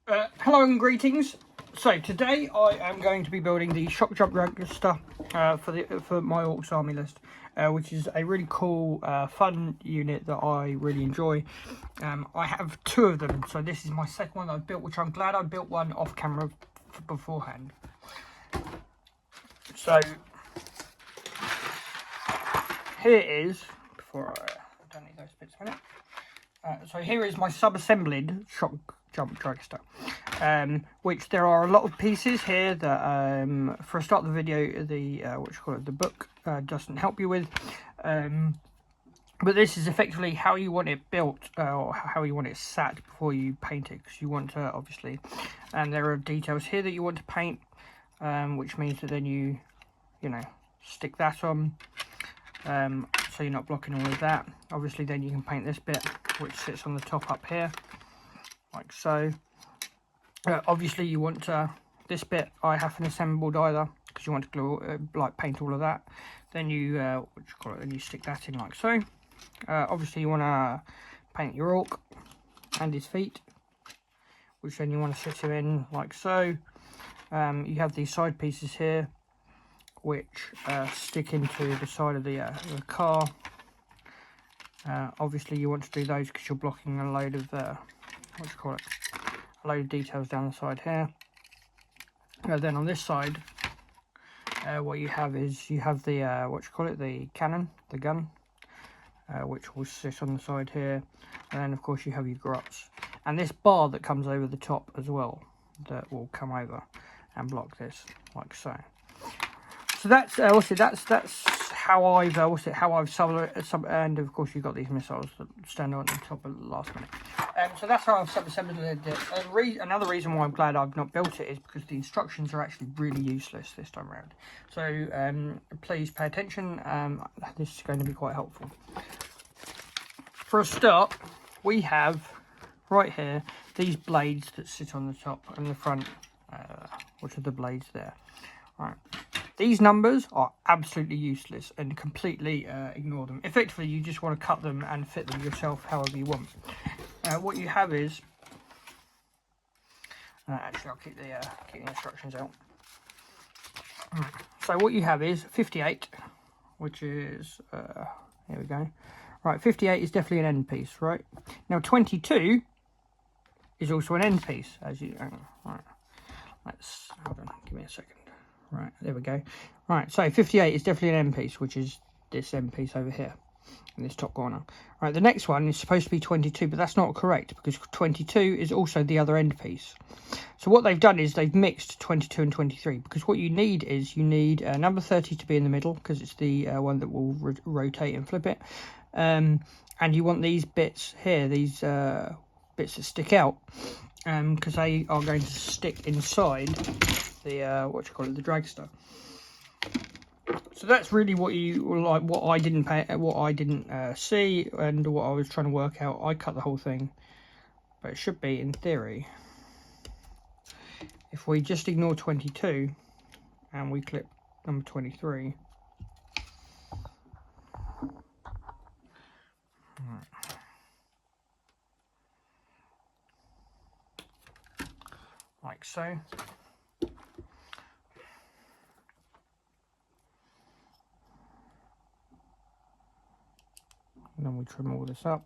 Hello and greetings. So today I am going to be building the SHOKJUMP DRAGSTA for my ORKS army list, which is a really cool, fun unit that I really enjoy. I have two of them, so this is my second one that I've built, which I'm glad I built one off camera beforehand. So here it is. Before I don't need those bits a minute. So here is my sub-assembled SHOKJUMP DRAGSTA, which there are a lot of pieces here that, for a start of the video, the book doesn't help you with. But this is effectively how you want it built, or how you want it sat before you paint it, because you want to, obviously, and there are details here that you want to paint, which means that then you stick that on. So you're not blocking all of that. Obviously then you can paint this bit which sits on the top up here like so. Obviously you want this bit I haven't assembled either, because you want to glue paint all of that. Then you then you stick that in like so. Obviously you want to paint your orc and his feet, which then you want to sit him in like so. You have these side pieces here which stick into the side of the car. Obviously you want to do those because you're blocking a load of a load of details down the side here. Then on this side, what you have is the the cannon, the gun, which will sit on the side here, and then of course you have your grots and this bar that comes over the top as well, that will come over and block this like so. So that's how I've and of course you've got these missiles that stand on the top at the last minute. So that's how I've sub-assembled it. Another reason why I'm glad I've not built it is because the instructions are actually really useless this time around. So please pay attention. This is going to be quite helpful. For a start, we have right here these blades that sit on the top and the front, which are the blades there. Right. These numbers are absolutely useless and completely ignore them. Effectively, you just want to cut them and fit them yourself however you want. What you have is... actually, I'll keep the instructions out. So what you have is 58, which is... here we go. Right, 58 is definitely an end piece, right? Now, 22 is also an end piece, as you... right, hold on, give me a second. Right, there we go. Right, so 58 is definitely an end piece, which is this end piece over here in this top corner. Right, the next one is supposed to be 22, but that's not correct, because 22 is also the other end piece. So what they've done is they've mixed 22 and 23, because what you need is number 30 to be in the middle, because it's the one that will rotate and flip it. And you want these bits here, these bits that stick out, because they are going to stick inside the the dragster. So that's really what you like. What I didn't see, and what I was trying to work out. I cut the whole thing, but it should be, in theory, if we just ignore 22 and we clip number 23. Like so. And then we trim all this up,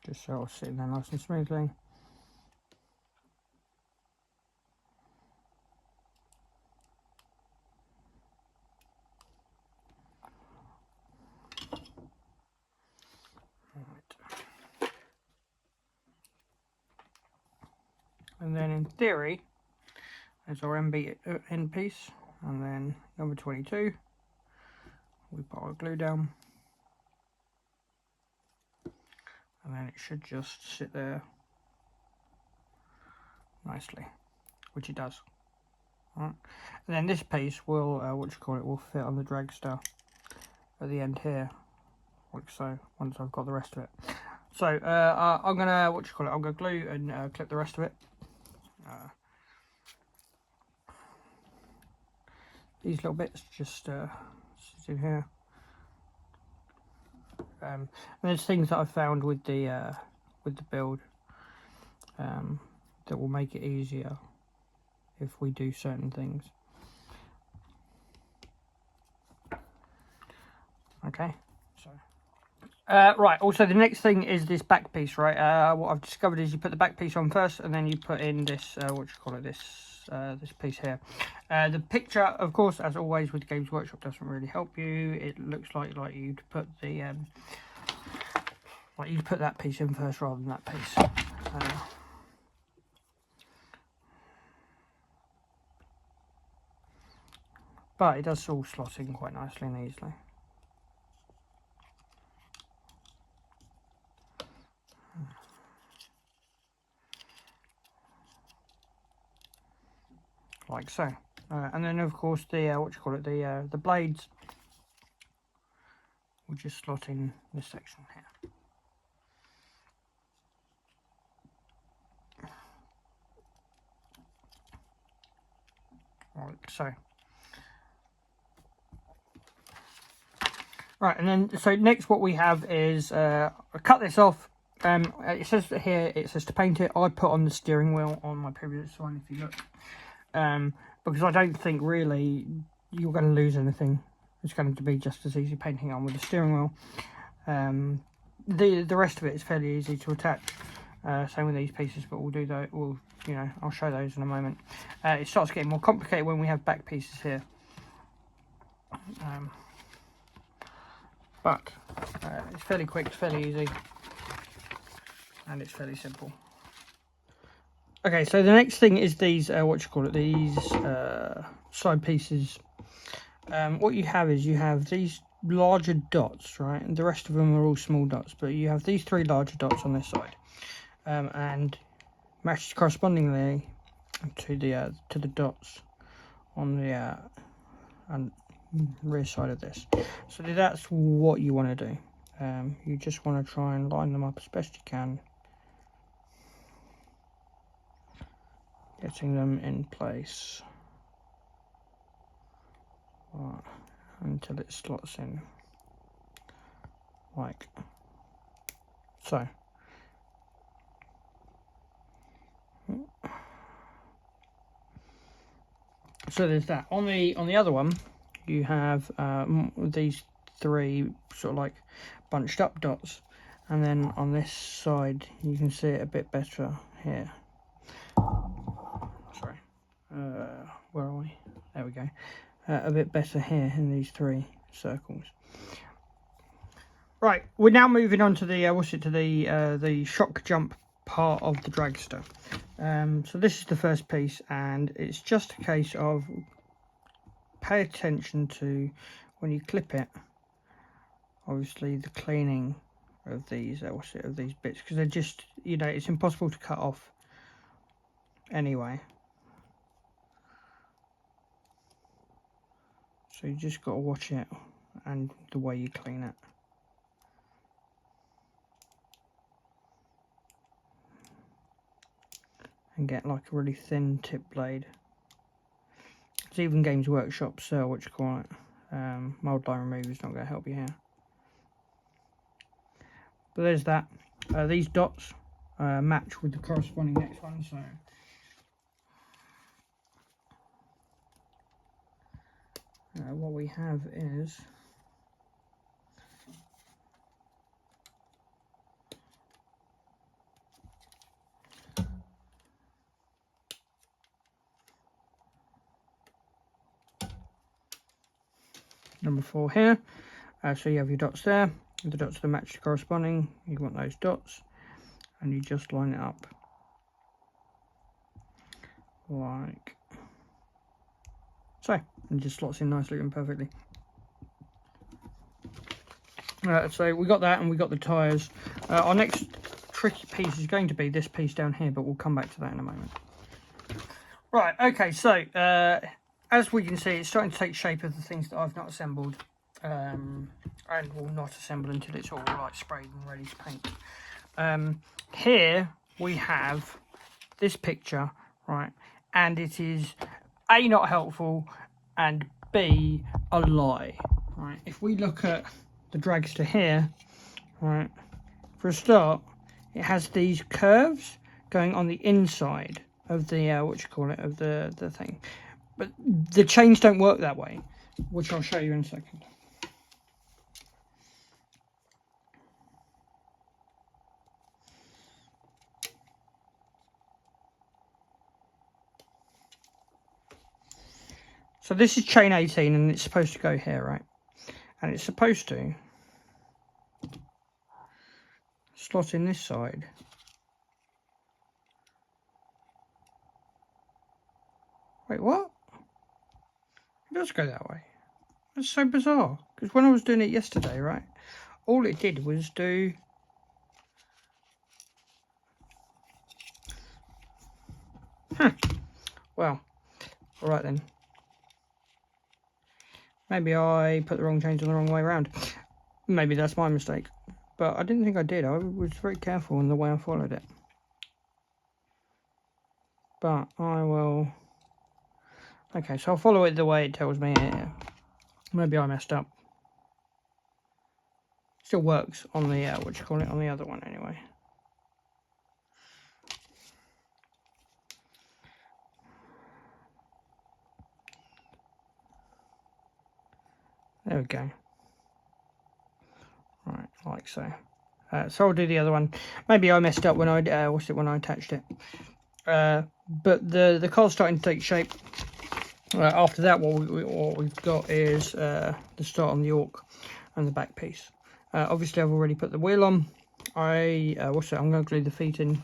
just so it's sitting there nice and smoothly. Right. And then in theory, there's our end piece, and then number 22. We put our glue down, and then it should just sit there nicely, which it does. Right. And then this piece will will fit on the dragster at the end here, like so, once I've got the rest of it. So I'm gonna I'm gonna glue and clip the rest of it. These little bits just sit in here. And there's things that I've found with the with the build that will make it easier if we do certain things. Okay, so right, also the next thing is this back piece, right? What I've discovered is you put the back piece on first, and then you put in this this piece here. The picture, of course, as always with Games Workshop, doesn't really help you. It looks like you'd put the you'd put that piece in first rather than that piece. But it does all slot in quite nicely and easily. Like so. And then of course the the blades will just slot in this section here. Like so. Right, and then so next what we have is I cut this off. It says here, it says to paint it. I put on the steering wheel on my previous one, if you look, because I don't think really you're going to lose anything. It's going to be just as easy painting on with the steering wheel. The rest of it is fairly easy to attach. Same with these pieces, but we'll do that. I'll show those in a moment. It starts getting more complicated when we have back pieces here. But it's fairly quick, it's fairly easy, and it's fairly simple. Okay, so the next thing is these these side pieces. What you have is you have these larger dots, right, and the rest of them are all small dots, but you have these 3 larger dots on this side, and matched correspondingly to the dots on the and rear side of this. So that's what you want to do. You just want to try and line them up as best you can, getting them in place until it slots in like so. So there's that. On the other one, you have these 3 sort of like bunched up dots, and then on this side you can see it a bit better here. Sorry, where are we? There we go. A bit better here in these 3 circles. Right, we're now moving on to the the shock jump part of the dragster. So this is the first piece, and it's just a case of pay attention to when you clip it, obviously the cleaning of these of these bits, because they're just, it's impossible to cut off anyway. So you just got to watch it and the way you clean it. And get like a really thin tip blade. It's even Games Workshop what you call it. Mold line remover is not going to help you here. But there's that. These dots match with the corresponding next one, so what we have is number 4 here. So you have your dots there, the dots that match corresponding. You want those dots, and you just line it up like so, and it just slots in nicely and perfectly. So we got that, and we got the tyres. Our next tricky piece is going to be this piece down here, but we'll come back to that in a moment. Right, okay, so as we can see, it's starting to take shape of the things that I've not assembled, and will not assemble until it's all like sprayed and ready to paint. Here we have this picture, right, and it is A, not helpful, and B, a lie, right. If we look at the dragster here, right, for a start, it has these curves going on the inside of the of the thing, but the chains don't work that way, which I'll show you in a second. So this is chain 18 and it's supposed to go here, right? And it's supposed to slot in this side. Wait, what? It does go that way. That's so bizarre. Because when I was doing it yesterday, right, all it did was do... Well, alright then. Maybe I put the wrong chains on the wrong way around. Maybe that's my mistake. But I didn't think I did. I was very careful in the way I followed it. But I will... Okay, so I'll follow it the way it tells me here. Maybe I messed up. Still works on the, on the other one anyway. There we go. Right, like so. So I'll do the other one. Maybe I messed up when I when I attached it. But the car's starting to take shape. After that, what we've got is the start on the ORK and the back piece. Obviously, I've already put the wheel on. I'm going to glue the feet in,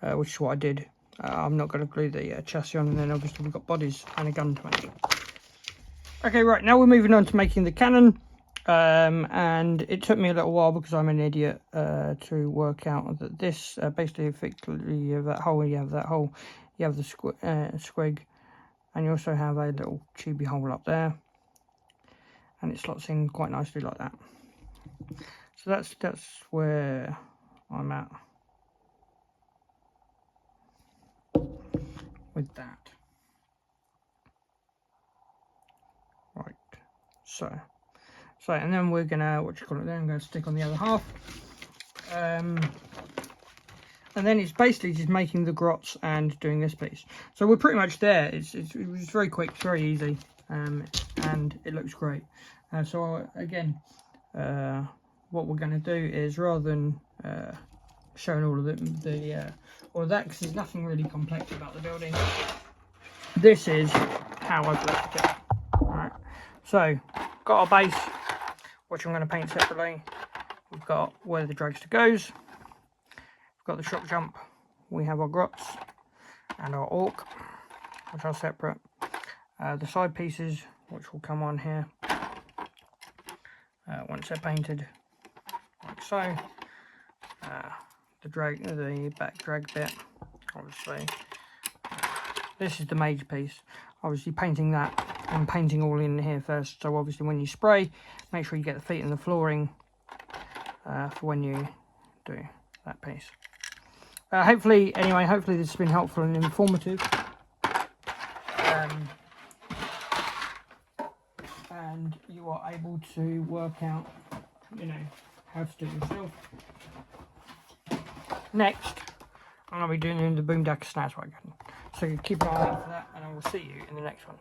which is what I did. I'm not going to glue the chassis on, and then obviously we've got bodies and a gun to make. Okay, right, now we're moving on to making the cannon. And it took me a little while because I'm an idiot to work out that this basically effectively you have that hole, you have the squig, and you also have a little tubey hole up there, and it slots in quite nicely like that. So that's where I'm at with that. Right, so and then we're gonna then I'm gonna stick on the other half, and then it's basically just making the grots and doing this piece. So we're pretty much there. It was very quick, it's very easy, and it looks great. So again, what we're going to do is, rather than showing all of all of that, because there's nothing really complex about the building, this is how I've left it. Alright, so got our base, which I'm going to paint separately. We've got where the dragster goes. We've got the shock jump. We have our grots and our ORK, which are separate. The side pieces, which will come on here once they're painted, like so. The back drag bit, obviously. This is the major piece. Obviously painting that and painting all in here first. So obviously when you spray, make sure you get the feet in the flooring for when you do that piece. Hopefully this has been helpful and informative. And you are able to work out, how to do it yourself. Next, I'm going to be doing the boom dacker snazwagon. So keep an eye out for that, and I will see you in the next one.